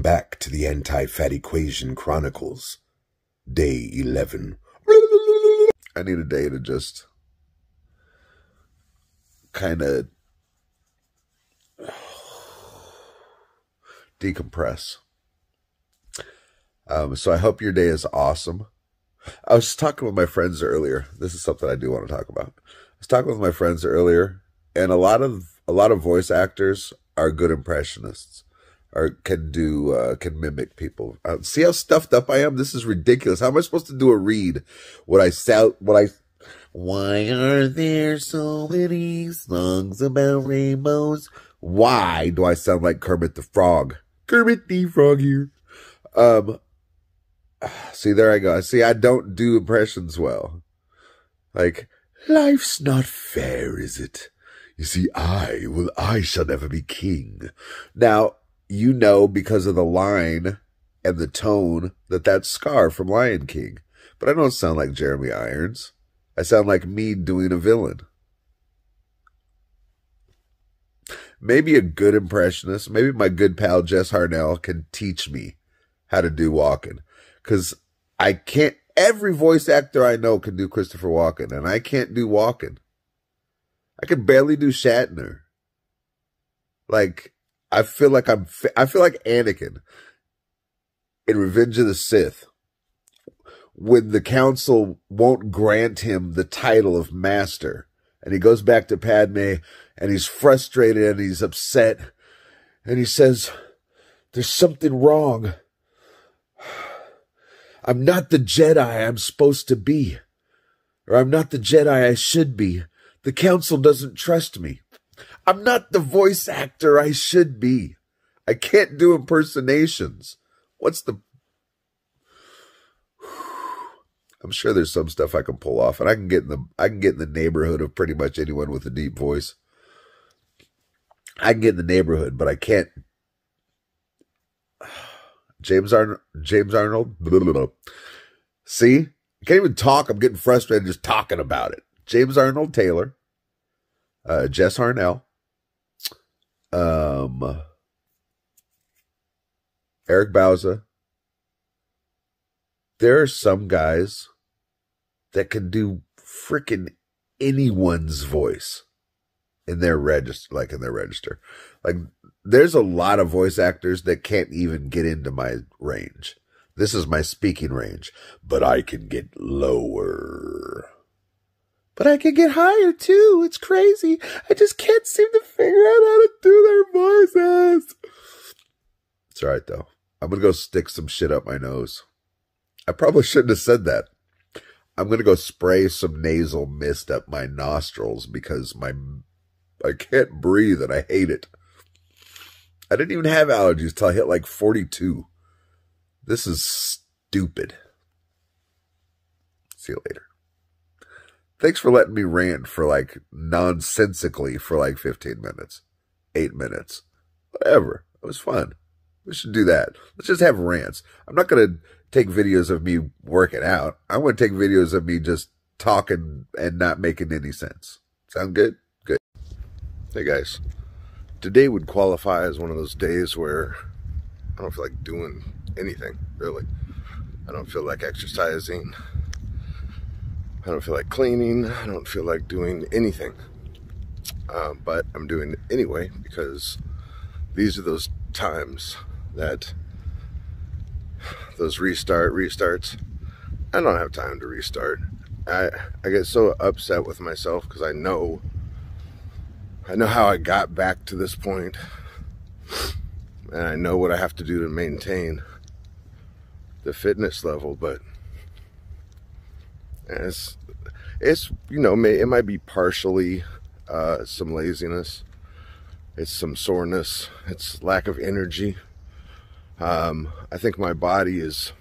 back to the Anti-Fat Equation Chronicles, day 11. I need a day to just kind of decompress. So I hope your day is awesome. I was talking with my friends earlier. This is something I do want to talk about. I was talking with my friends earlier, and a lot of voice actors are good impressionists, or can mimic people. See how stuffed up I am? This is ridiculous. How am I supposed to do a read? Why are there so many songs about rainbows? Why do I sound like Kermit the Frog? Kermit the Frog here. See, there I go. See, I don't do impressions well. Like, life's not fair, is it? You see, I shall never be king. Now, you know, because of the line and the tone, that's Scar from Lion King. But I don't sound like Jeremy Irons. I sound like me doing a villain. Maybe a good impressionist, maybe my good pal Jess Harnell can teach me how to do Walken. Because I can't, every voice actor I know can do Christopher Walken, and I can't do Walken. I can barely do Shatner. Like, I feel like Anakin in Revenge of the Sith, when the council won't grant him the title of master, and he goes back to Padme, and he's frustrated and he's upset, and he says, "There's something wrong. I'm not the Jedi I'm supposed to be, or I'm not the Jedi I should be. The council doesn't trust me. I'm not the voice actor I should be. I can't do impersonations. I'm sure there's some stuff I can pull off, and I can get in the neighborhood of pretty much anyone with a deep voice. I can get in the neighborhood, but I can't. James Arnold. Blah, blah, blah. See, I can't even talk. I'm getting frustrated just talking about it. James Arnold Taylor, Jess Harnell, Eric Bauza. There are some guys that can do freaking anyone's voice in their register, Like, there's a lot of voice actors that can't even get into my range. This is my speaking range, but I can get lower. But I can get higher too. It's crazy. I just can't seem to figure out how to do their voices. It's all right though. I'm going to go stick some shit up my nose. I probably shouldn't have said that. I'm going to go spray some nasal mist up my nostrils because I can't breathe and I hate it. I didn't even have allergies till I hit like 42. This is stupid. See you later. Thanks for letting me rant for like nonsensically for like 15 minutes, 8 minutes, whatever. It was fun. We should do that. Let's just have rants. I'm not going to take videos of me working out. I want to take videos of me just talking and not making any sense. Sound good? Good. Hey guys, today would qualify as one of those days where I don't feel like doing anything, really. I don't feel like exercising. I don't feel like cleaning. I don't feel like doing anything. But I'm doing it anyway because these are those times that those restarts. I don't have time to restart. I get so upset with myself because I know how I got back to this point, and I know what I have to do to maintain the fitness level, but it's you know, it might be partially some laziness, it's some soreness, it's lack of energy. I think my body is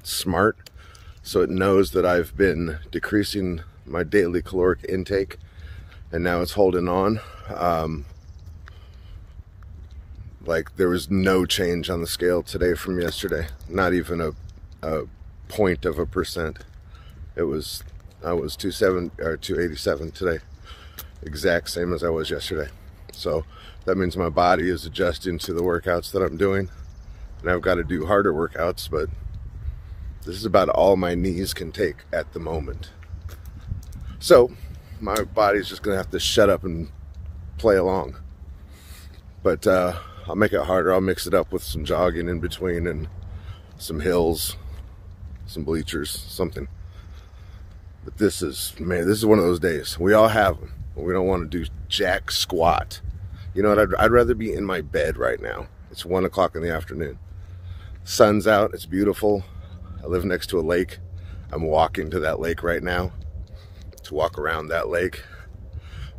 smart, so it knows that I've been decreasing my daily caloric intake, and now it's holding on. Like, there was no change on the scale today from yesterday, not even a 0.1%. I was 287 today, exact same as I was yesterday. So that means my body is adjusting to the workouts that I'm doing. and I've got to do harder workouts, but this is about all my knees can take at the moment. So my body's just gonna have to shut up and play along. But I'll make it harder. I'll mix it up with some jogging in between and some hills, some bleachers, something. But this is, man, this is one of those days. We all have them, but we don't want to do jack squat. You know what? I'd rather be in my bed right now. It's 1 o'clock in the afternoon. Sun's out. It's beautiful. I live next to a lake. I'm walking to that lake right now to walk around that lake.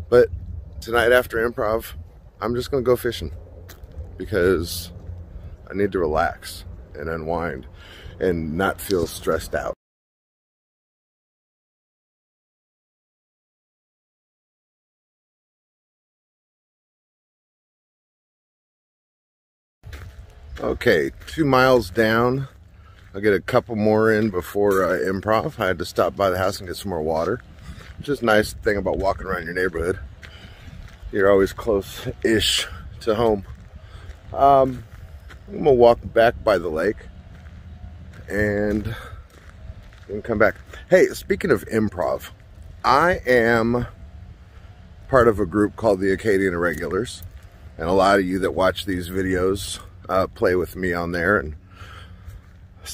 But tonight after improv, I'm just going to go fishing because I need to relax and unwind and not feel stressed out. Okay, 2 miles down. I'll get a couple more in before improv. I had to stop by the house and get some more water, which is a nice thing about walking around your neighborhood. You're always close-ish to home. I'm gonna walk back by the lake and then come back. Hey, speaking of improv, I am part of a group called the Acadian Irregulars, and a lot of you that watch these videos play with me on there and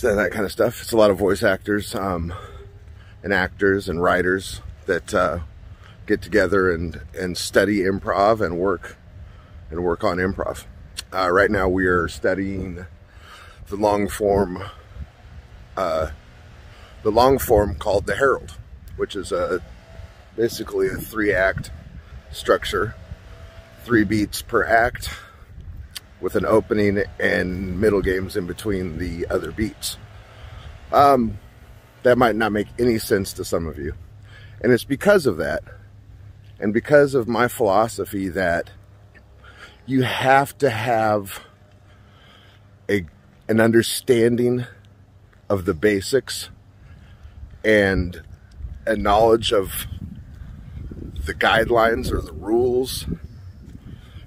that kind of stuff. It's a lot of voice actors and actors and writers that get together and study improv and work on improv. Right now we are studying the long form called the Herald, which is basically a 3-act structure, 3 beats per act, with an opening and middle games in between the other beats. That might not make any sense to some of you. And it's because of that, and because of my philosophy that you have to have an understanding of the basics and a knowledge of the guidelines or the rules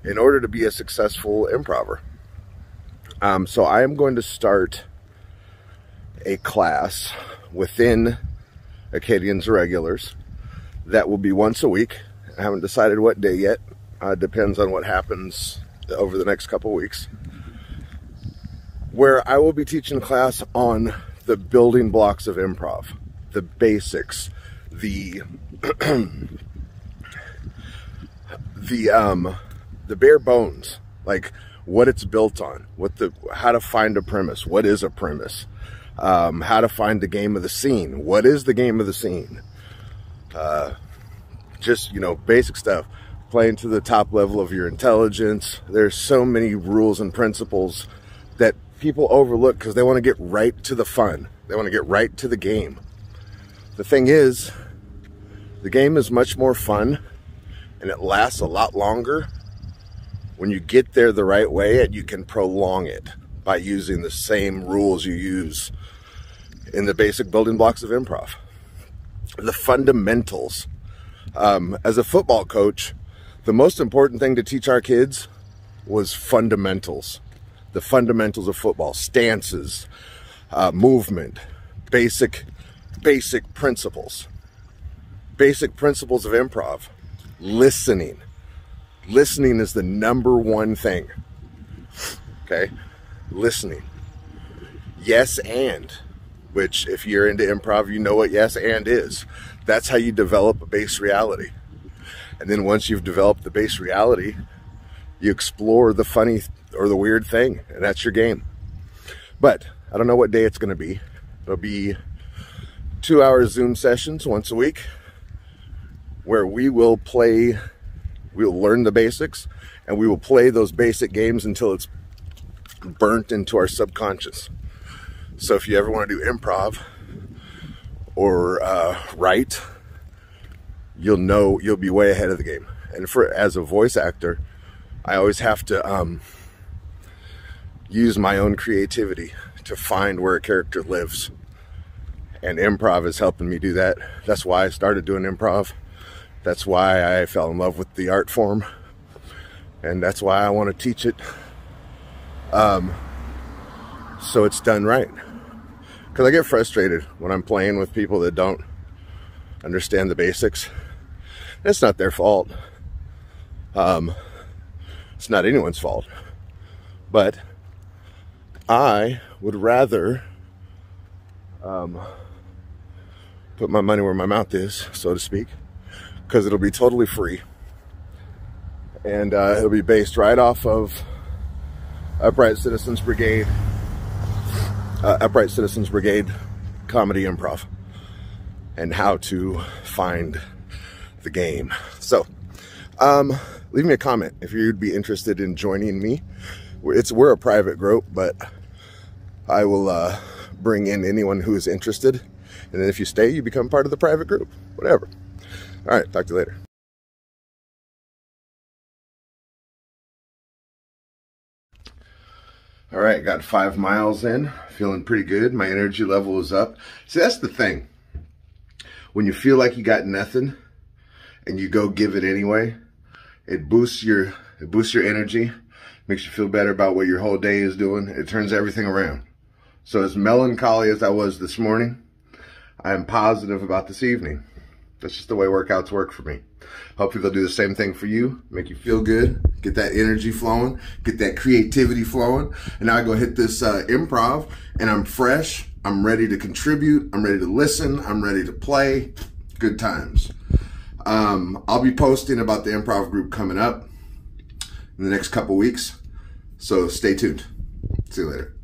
in order to be a successful improver. So I am going to start a class within Acadians Irregulars that will be once a week. I haven't decided what day yet. Depends on what happens over the next couple weeks. Where I will be teaching a class on the building blocks of improv, the basics, the bare bones, like what it's built on, how to find a premise, what is a premise, how to find the game of the scene, what is the game of the scene, just, you know, basic stuff, playing to the top level of your intelligence. There's so many rules and principles that people overlook because they want to get right to the fun. They want to get right to the game. The thing is, the game is much more fun and it lasts a lot longer when you get there the right way, and you can prolong it by using the same rules you use in the basic building blocks of improv. The fundamentals. As a football coach, the most important thing to teach our kids was fundamentals. The fundamentals of football, stances, movement, basic principles. Basic principles of improv. Listening. Listening is the #1 thing. Okay? Listening. Yes and, which if you're into improv, you know what yes and is. That's how you develop a base reality. And then once you've developed the base reality, you explore the funny or the weird thing, and that's your game. But I don't know what day it's going to be. It'll be 2-hour Zoom sessions once a week where we will we'll learn the basics, and we will play those basic games until it's burnt into our subconscious. So if you ever want to do improv or write, you'll be way ahead of the game. And as a voice actor, I always have to use my own creativity to find where a character lives. And improv is helping me do that. That's why I started doing improv. That's why I fell in love with the art form. And that's why I want to teach it. so it's done right. Because I get frustrated when I'm playing with people that don't understand the basics. It's not their fault. It's not anyone's fault. But I would rather put my money where my mouth is, so to speak, because it'll be totally free. And it'll be based right off of Upright Citizens Brigade comedy improv, and how to find the game. So leave me a comment if you'd be interested in joining me. We're a private group, but I will bring in anyone who is interested, and then if you stay, you become part of the private group. Whatever. All right, talk to you later. All right, got 5 miles in, feeling pretty good. My energy level is up. See, that's the thing. When you feel like you got nothing and you go give it anyway, it boosts your energy, makes you feel better about what your whole day is doing. It turns everything around. So as melancholy as I was this morning, I am positive about this evening. That's just the way workouts work for me. Hopefully they'll do the same thing for you, make you feel good, get that energy flowing, get that creativity flowing. And now I go hit this improv, and I'm fresh, I'm ready to contribute, I'm ready to listen, I'm ready to play. Good times. I'll be posting about the improv group coming up in the next couple weeks, so stay tuned. See you later.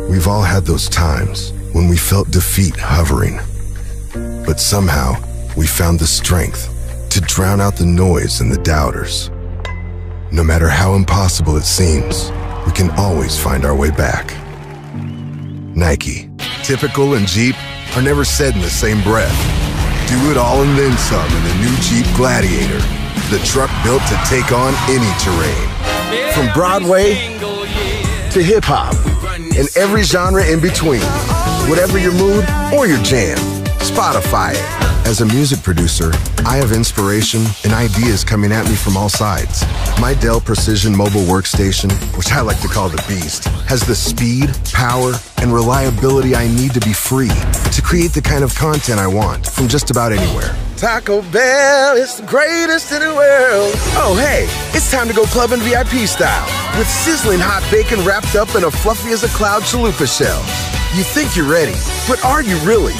We've all had those times when we felt defeat hovering, but somehow we found the strength to drown out the noise and the doubters. No matter how impossible it seems, we can always find our way back. Nike, typical, and Jeep are never said in the same breath. Do it all and then some in the new Jeep Gladiator, the truck built to take on any terrain. From Broadway to hip-hop and every genre in between. Whatever your mood or your jam, Spotify it. As a music producer, I have inspiration and ideas coming at me from all sides. My Dell Precision mobile workstation, which I like to call the Beast, has the speed, power, and reliability I need to be free to create the kind of content I want from just about anywhere. Taco Bell is the greatest in the world. Oh, hey, it's time to go clubbing VIP style with sizzling hot bacon wrapped up in a fluffy as a cloud chalupa shell. You think you're ready, but are you really?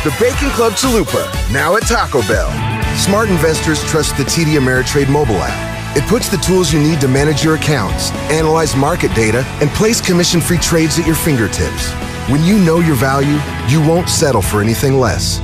The Bacon Club Chalupa, now at Taco Bell. Smart investors trust the TD Ameritrade mobile app. It puts the tools you need to manage your accounts, analyze market data, and place commission-free trades at your fingertips. When you know your value, you won't settle for anything less.